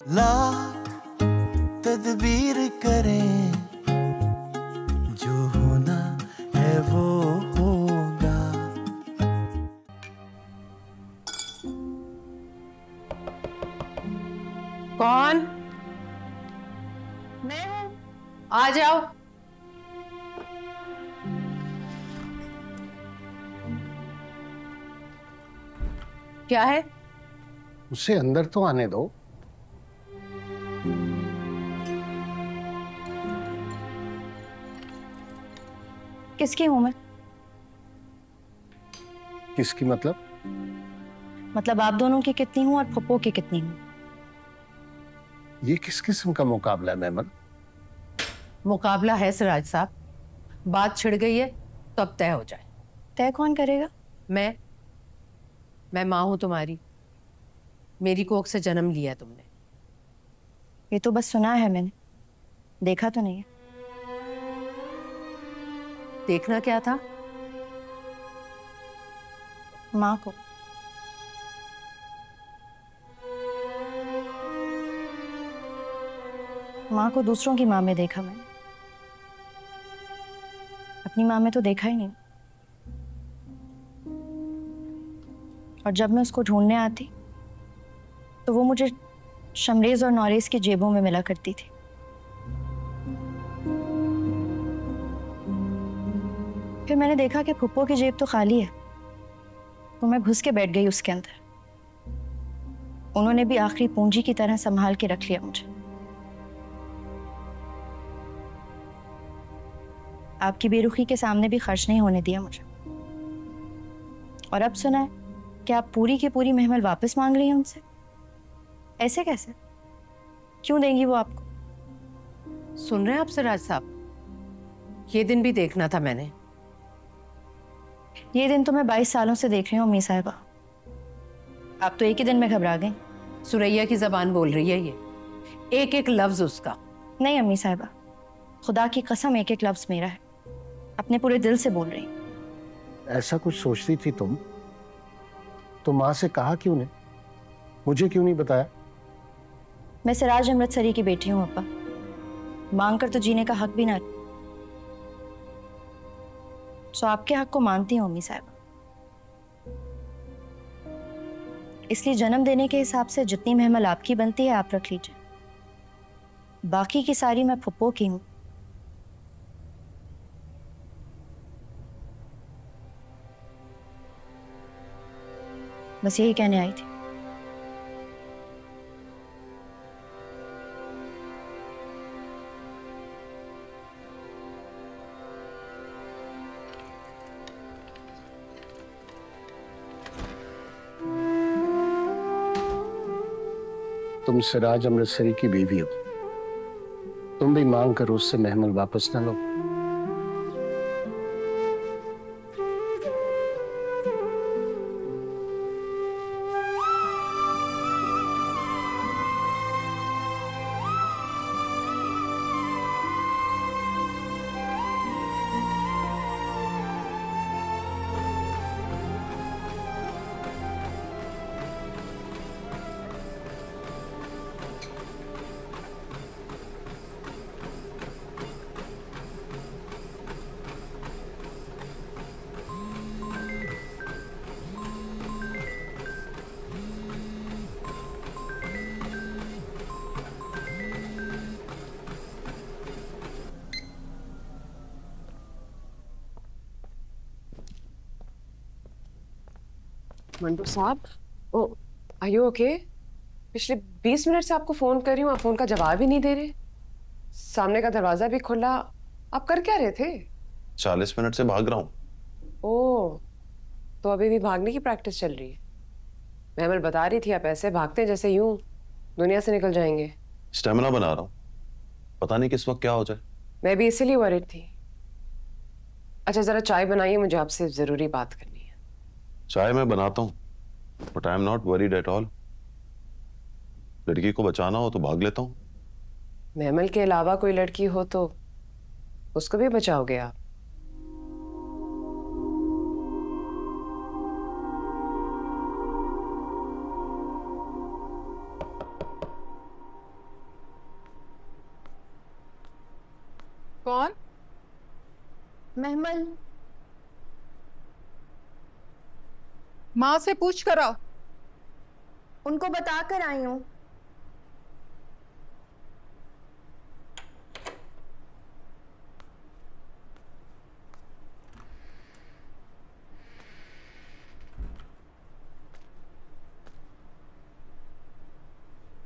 ला तदबीर करें, जो होना है वो होगा। कौन? मैं हूँ। आ जाओ। क्या है? उसे अंदर तो आने दो। किसकी हूँ मैं? किसकी मतलब? मतलब आप दोनों की कितनी हूँ और फुप्पो की कितनी हूँ? ये किस किस्म का मुकाबला है मेमन? मुकाबला है सिराज साहब, बात छिड़ गई है तो अब तय हो जाए। तय कौन करेगा? मैं माँ हूं तुम्हारी। मेरी कोख से जन्म लिया है तुमने। ये तो बस सुना है मैंने, देखा तो नहीं है। देखना क्या था? माँ को। माँ को दूसरों की माँ में देखा मैंने, अपनी माँ में तो देखा ही नहीं। और जब मैं उसको ढूंढने आती तो वो मुझे शमरेज और नौरेज की जेबों में मिला करती थी। फिर मैंने देखा कि फुप्पो की जेब तो खाली है, तो मैं घुस के बैठ गई उसके अंदर। उन्होंने भी आखिरी पूंजी की तरह संभाल के रख लिया मुझे। आपकी बेरुखी के सामने भी खर्च नहीं होने दिया मुझे। और अब सुना है कि आप पूरी की पूरी महमल वापस मांग रही हैं उनसे। ऐसे कैसे? क्यों देंगी वो आपको? सुन रहे हैं आप सिराज साहब? ये दिन भी देखना था मैंने। ये दिन तो मैं 22 सालों से देख रही हूँ अम्मी साहिबा। आप तो एक ही दिन में घबरा गई। सुरैया की जबान बोल रही है ये, एक एक लफ्ज उसका। नहीं अम्मी साहिबा, खुदा की कसम एक एक लफ्ज मेरा है, अपने पूरे दिल से बोल रही हूँ। ऐसा कुछ सोचती थी तुम तो माँ से कहा क्यों नहीं? मुझे क्यों नहीं बताया? मैं सिराज अमृतसरी की बेटी हूँ अब्बा, मांग कर तो जीने का हक भी ना। सो आपके हक को मानती हूँ अम्मी साहिबा। इसलिए जन्म देने के हिसाब से जितनी महमल आपकी बनती है आप रख लीजिए, बाकी की सारी मैं फुप्पो की हूँ। बस यही कहने आई थी। तुम सिराज अमृतसरी की बीवी हो, तुम भी मांग कर उससे महमल वापस न लो। मंटू साहब, ओ आर यू ओके? पिछले 20 मिनट से आपको फोन कर रही हूँ, आप फोन का जवाब ही नहीं दे रहे। सामने का दरवाजा भी खुला, आप कर क्या रहे थे? 40 मिनट से भाग रहा हूँ। ओह, तो अभी भी भागने की प्रैक्टिस चल रही है। महमल बता रही थी आप ऐसे भागते हैं जैसे यूं दुनिया से निकल जाएंगे। स्टेमिना बना रहा हूँ, पता नहीं किस वक्त क्या हो जाए। मैं भी इसीलिए वरीड थी। अच्छा जरा चाय बनाइए, मुझे आपसे जरूरी बात करनी है। चाय मैं बनाता हूँ, but I am not worried at all. लड़की को बचाना हो तो भाग लेता हूँ। महमल के अलावा कोई लड़की हो तो उसको भी बचाओगे आप? कौन? महमल। माँ से पूछ कर आओ। उनको बता कर आई हूँ।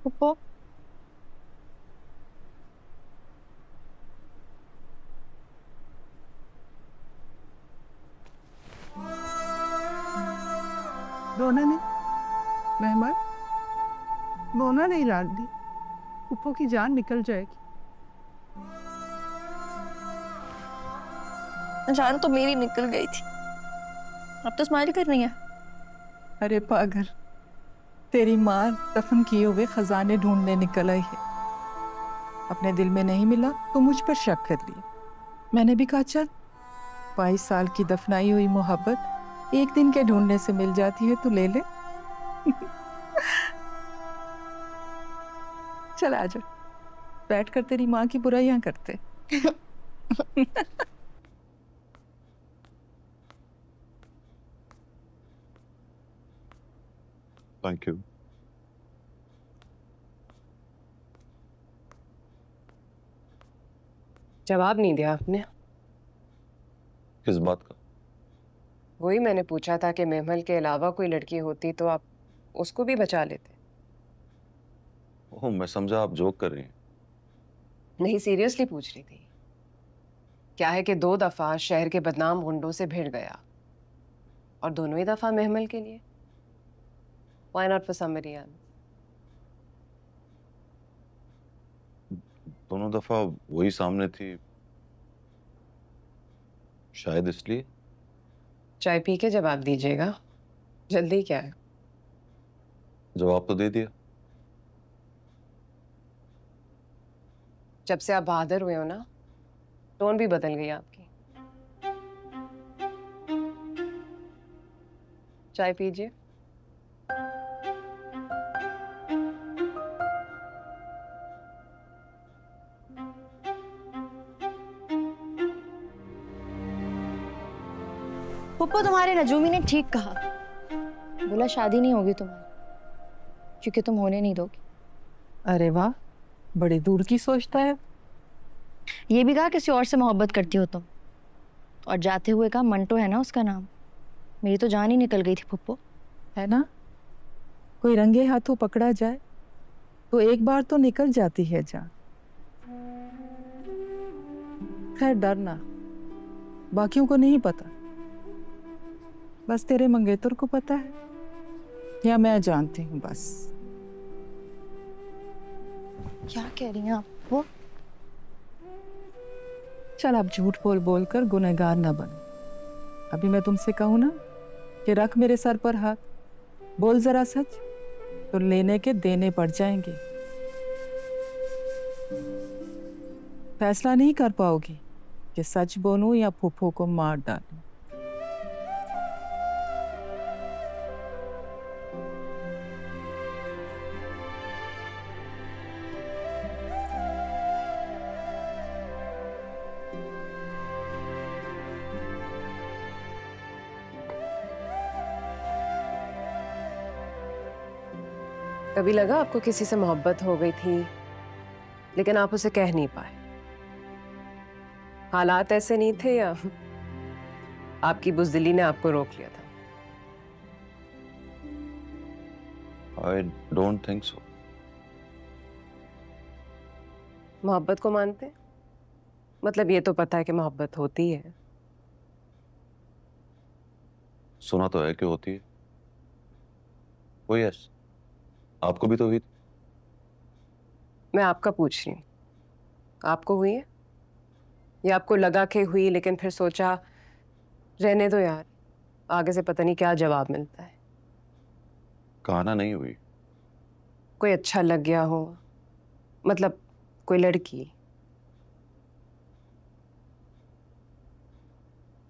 पुप्पो, रोना नहीं मेहमान, रोना नहीं रानी, पुप्पो की जान निकल जाएगी। जान तो मेरी निकल गई थी, अब तो स्माइल कर रही है। अरे पागल, तेरी माँ दफन किए हुए खजाने ढूंढने निकल आई है। अपने दिल में नहीं मिला तो मुझ पर शक कर लिया। मैंने भी कहा चल, 22 साल की दफनाई हुई मोहब्बत एक दिन के ढूंढने से मिल जाती है, तू ले ले। चल आजा, बैठ कर तेरी माँ की बुराइयां करते। Thank you. जवाब नहीं दिया आपने। किस बात का? वही मैंने पूछा था कि महमल के अलावा कोई लड़की होती तो आप उसको भी बचा लेते। ओह, मैं समझा आप जोक कर रही हैं। नहीं, सीरियसली पूछ रही थी। क्या है कि 2 दफा शहर के बदनाम गुंडों से भिड़ गया, और दोनों ही दफा महमल के लिए। Why not for somebody else? दोनों दफा वही सामने थी, शायद इसलिए। चाय पी के जवाब दीजिएगा, जल्दी क्या है? जवाब तो दे दिया। जब से आप बहादुर हुए हो ना, टोन भी बदल गई आपकी। चाय पीजिए। पुप्पो, तुम्हारे नजूमी ने ठीक कहा, बोला शादी नहीं होगी तुम्हारी, क्योंकि तुम होने नहीं दोगी। अरे वाह, बड़े दूर की सोचता है। ये भी कहा किसी और से मोहब्बत करती हो तुम, और जाते हुए कहा मंटो है ना उसका नाम। मेरी तो जान ही निकल गई थी पुप्पो। है ना, कोई रंगे हाथों पकड़ा जाए तो एक बार तो निकल जाती है जान। खैर डरना, बाकियों को नहीं पता, बस तेरे मंगेतर को पता है, या मैं जानती हूँ बस। क्या कह रही हैं आप? वो चल, अब झूठ बोल बोल कर गुनहगार ना बन। अभी मैं तुमसे कहूँ ना कि रख मेरे सर पर हाथ, बोल जरा सच, तो लेने के देने पड़ जाएंगे। फैसला नहीं कर पाओगी कि सच बोलूं या फूफो को मार डालूं। कभी लगा आपको किसी से मोहब्बत हो गई थी, लेकिन आप उसे कह नहीं पाए? हालात ऐसे नहीं थे, या आपकी बुज़दिली ने आपको रोक लिया था? I don't think so. मोहब्बत को मानते हैं? मतलब ये तो पता है कि मोहब्बत होती है। सुना तो है कि होती है। ओ यस, आपको भी तो हुई थी। मैं आपका पूछ रही हूँ, आपको हुई है? या आपको लगा कि हुई, लेकिन फिर सोचा रहने दो यार, आगे से पता नहीं क्या जवाब मिलता है? कहाना नहीं हुई। कोई अच्छा लग गया हो, मतलब कोई लड़की?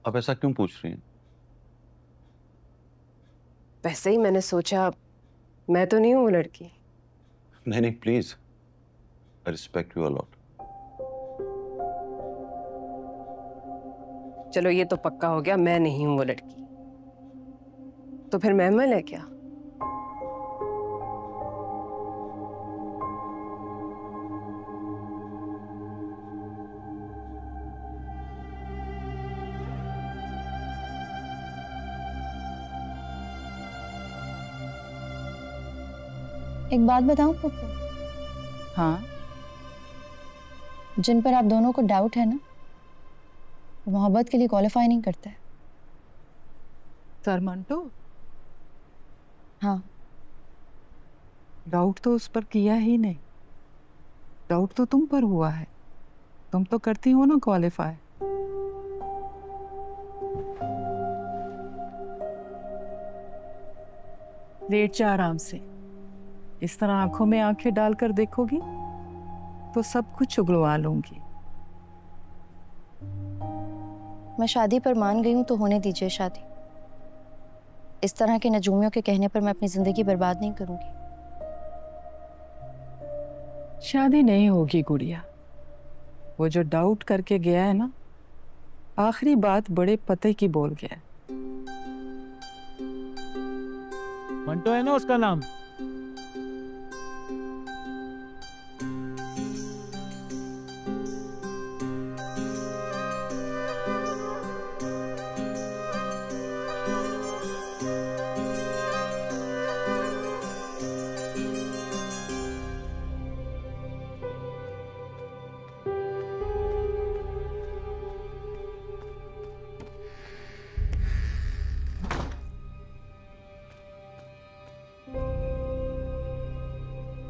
अब ऐसा क्यों पूछ रही हैं? वैसे ही मैंने सोचा, मैं तो नहीं हूँ वो लड़की। नहीं नहीं, please, I respect you a lot. चलो ये तो पक्का हो गया, मैं नहीं हूं वो लड़की। तो फिर महमल है क्या? एक बात बताऊं पप्पू, हाँ, जिन पर आप दोनों को डाउट है ना, वो मोहब्बत के लिए क्वालिफाई नहीं करते। सरमंटो, हाँ, डाउट तो उस पर किया ही नहीं, डाउट तो तुम पर हुआ है। तुम तो करती हो ना क्वालिफाई। लेट जा आराम से। इस तरह आंखों में आंखें डालकर देखोगी तो सब कुछ उगलवा लूंगी। मैं शादी पर मान गई हूं तो होने दीजिए शादी। इस तरह के नजूमियों के कहने पर मैं अपनी जिंदगी बर्बाद नहीं करूंगी। शादी नहीं होगी गुड़िया। वो जो डाउट करके गया है ना, आखिरी बात बड़े पते की बोल गया है। मंटो है ना उसका नाम?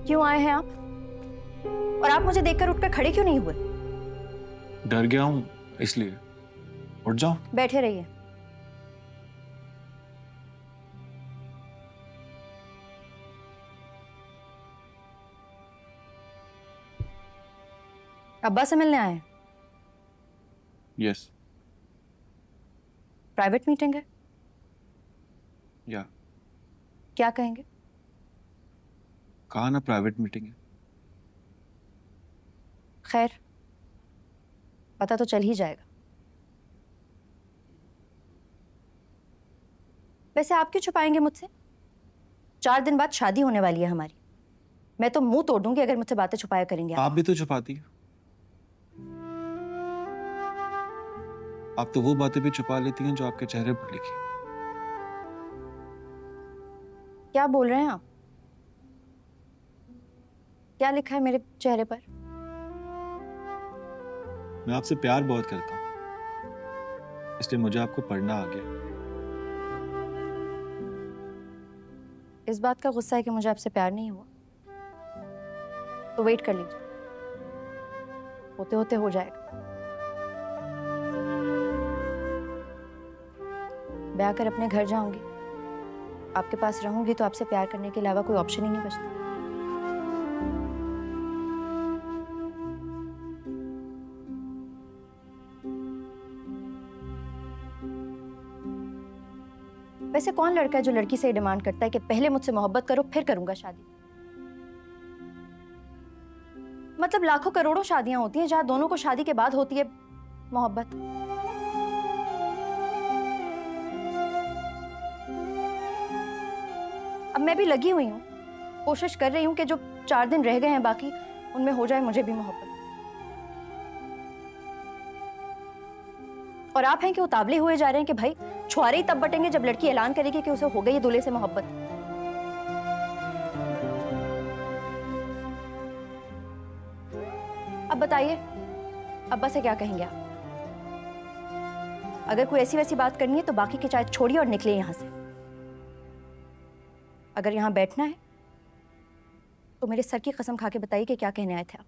क्यों आए हैं आप? और आप मुझे देखकर उठकर खड़े क्यों नहीं हुए? डर गया हूं इसलिए। उठ जाओ। बैठे रहिए। अब्बा से मिलने आए हैं? यस। प्राइवेट मीटिंग है? या क्या कहेंगे? कहा ना प्राइवेट मीटिंग है। खैर, पता तो चल ही जाएगा। वैसे आप क्यों छुपाएंगे मुझसे? 4 दिन बाद शादी होने वाली है हमारी। मैं तो मुंह तोड़ दूंगी अगर मुझसे बातें छुपाया करेंगे आप भी तो छुपाती है। आप तो वो बातें भी छुपा लेती हैं जो आपके चेहरे पर लिखी। क्या बोल रहे हैं आप? क्या लिखा है मेरे चेहरे पर? मैं आपसे प्यार बहुत करता हूं, इसलिए मुझे आपको पढ़ना आ गया। इस बात का गुस्सा है कि मुझे आपसे प्यार नहीं हुआ? तो वेट कर लीजिए, होते होते हो जाएगा। मैं आकर अपने घर जाऊंगी, आपके पास रहूंगी तो आपसे प्यार करने के अलावा कोई ऑप्शन ही नहीं बचता। वैसे कौन लड़का है जो लड़की से डिमांड करता है कि पहले मुझसे मोहब्बत करो फिर करूंगा शादी? मतलब लाखों करोड़ों शादियां होती हैं जहां दोनों को शादी के बाद होती है मोहब्बत। अब मैं भी लगी हुई हूं, कोशिश कर रही हूं कि जो 4 दिन रह गए हैं बाकी, उनमें हो जाए मुझे भी मोहब्बत। और आप हैं कि उतावले हुए जा रहे हैं कि भाई छुआरे ही तब बटेंगे जब लड़की ऐलान करेगी कि उसे हो गई है दूल्हे से मोहब्बत। अब बताइए, अब्बा से क्या कहेंगे आप? अगर कोई ऐसी वैसी बात करनी है तो बाकी की चाय छोड़िए और निकलिए यहां से। अगर यहां बैठना है तो मेरे सर की कसम खा के बताइए कि क्या कहने आए थे आप?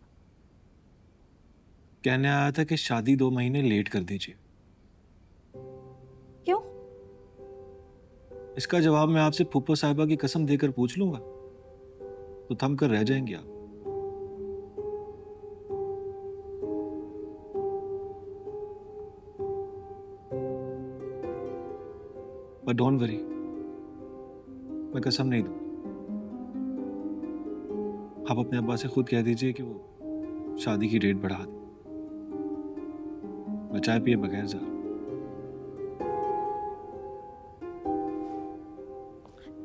कहने आया था कि शादी 2 महीने लेट कर दीजिए। क्यों? इसका जवाब मैं आपसे फूफो साहिबा की कसम देकर पूछ लूंगा तो थम कर रह जाएंगे आप। बट डोंट वरी, मैं कसम नहीं दूं। आप अपने अब्बा से खुद कह दीजिए कि वो शादी की डेट बढ़ा दे। मैं चाय पिए बगैर जा रहा हूं।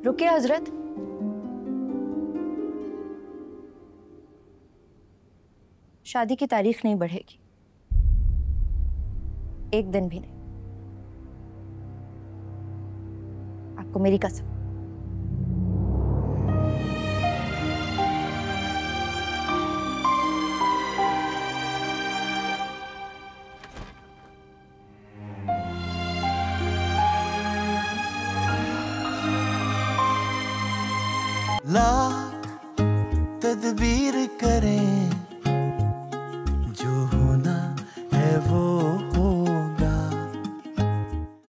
रुकिए हजरत, शादी की तारीख नहीं बढ़ेगी, एक दिन भी नहीं, आपको मेरी कसम। लाख तदबीर करें